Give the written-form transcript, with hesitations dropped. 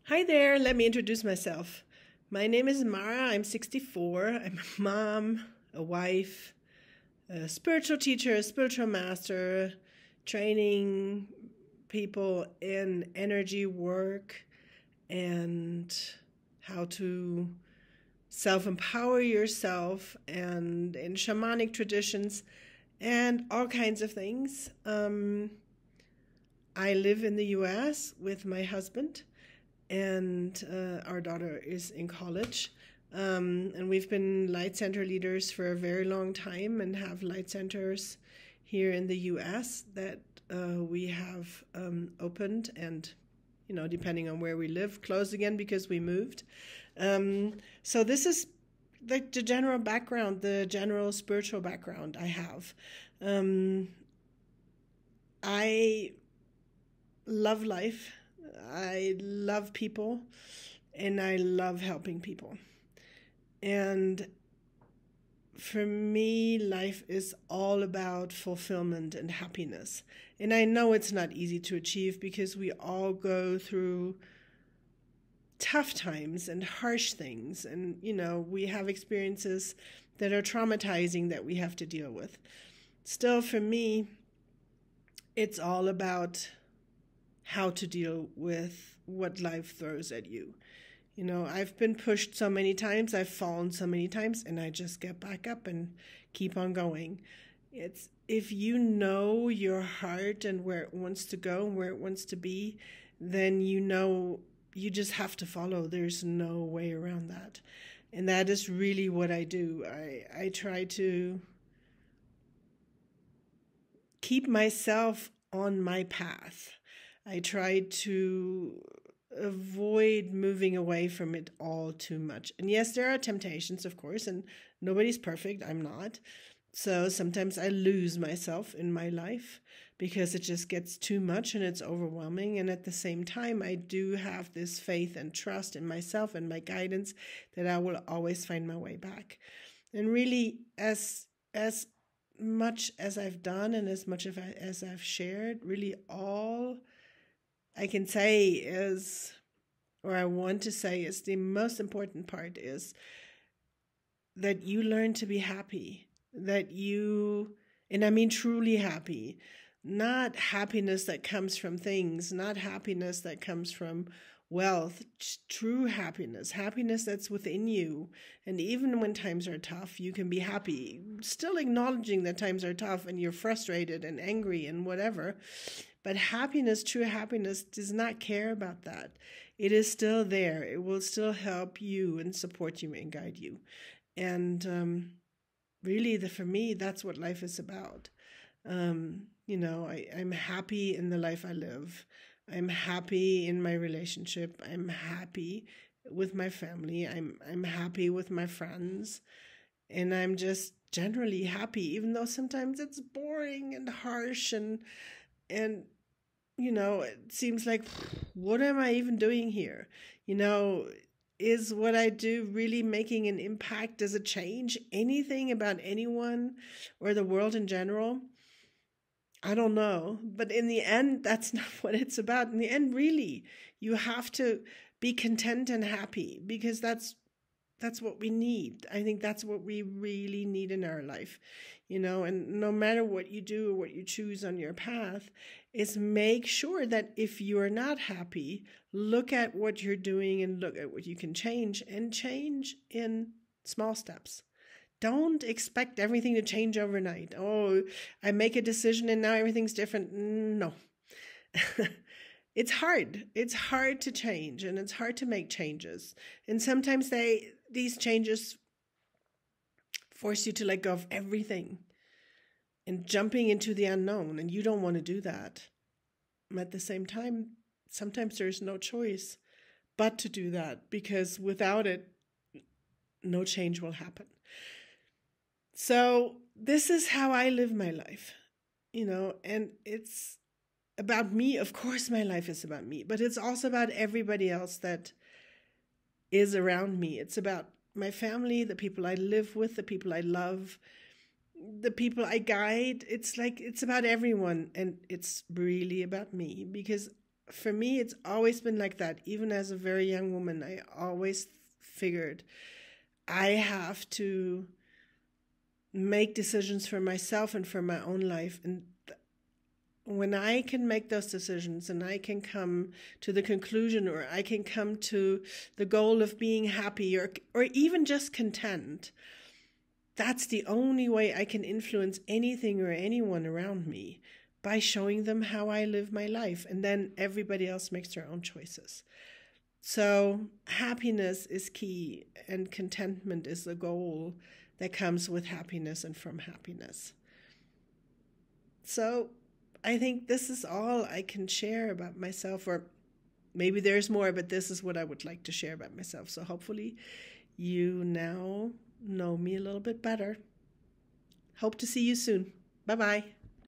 Hi there, let me introduce myself. My name is MaRa. I'm 64. I'm a mom, a wife, a spiritual teacher, a spiritual master, training people in energy work and how to self empower yourself and in shamanic traditions and all kinds of things. I live in the US with my husband and our daughter is in college. And we've been light center leaders for a very long time and have light centers here in the US that we have opened and, depending on where we live, closed again because we moved. So this is like the general background, the general spiritual background I have. I love life. I love people and I love helping people. And for me, life is all about fulfillment and happiness. And I know it's not easy to achieve because we all go through tough times and harsh things. And, we have experiences that are traumatizing that we have to deal with. Still, for me, it's all about how to deal with what life throws at you. I've been pushed so many times, I've fallen so many times, and I just get back up and keep on going. It's if you know your heart and where it wants to go and where it wants to be, then you just have to follow. There's no way around that. And that is really what I do. I try to keep myself on my path. I try to avoid moving away from it all too much. And yes, there are temptations, of course, and nobody's perfect. I'm not. So sometimes I lose myself in my life because it just gets too much and it's overwhelming. And at the same time, I do have this faith and trust in myself and my guidance that I will always find my way back. And really, as much as I've done and as much as I've shared, really all I can say is, or I want to say is, the most important part is that you learn to be happy, and I mean truly happy, not happiness that comes from things, not happiness that comes from wealth, true happiness that's within you. And even when times are tough, you can be happy, still acknowledging that times are tough and you're frustrated and angry and whatever. But happiness, true happiness, does not care about that. It is still there. It will still help you and support you and guide you. And really, for me, that's what life is about. I'm happy in the life I live. I'm happy in my relationship. I'm happy with my family. I'm happy with my friends. And I'm just generally happy, even though sometimes it's boring and harsh and it seems like, what am I even doing here? Is what I do really making an impact? Does it change anything about anyone or the world in general? I don't know. But in the end, that's not what it's about. In the end, really, you have to be content and happy because that's what we need. I think that's what we really need in our life, and no matter what you do or what you choose on your path, is make sure that if you are not happy, look at what you're doing and look at what you can change and change in small steps. Don't expect everything to change overnight. Oh, I make a decision and now everything's different. No. It's hard. It's hard to change and it's hard to make changes. And sometimes these changes force you to let go of everything and jumping into the unknown, and you don't want to do that. At the same time, sometimes there's no choice but to do that because without it, no change will happen. So this is how I live my life, and it's about me. Of course, my life is about me, but it's also about everybody else that is around me. It's about my family, the people I live with, the people I love, the people I guide. It's about everyone, and it's really about me because for me, it's always been like that. Even as a very young woman, I always figured I have to make decisions for myself and for my own life. And when I can make those decisions and I can come to the conclusion, or I can come to the goal of being happy, or even just content, that's the only way I can influence anything or anyone around me, by showing them how I live my life. And then everybody else makes their own choices. So happiness is key, and contentment is the goal that comes with happiness and from happiness. So I think this is all I can share about myself, or maybe there's more, but this is what I would like to share about myself. So hopefully you now know me a little bit better. Hope to see you soon. Bye-bye.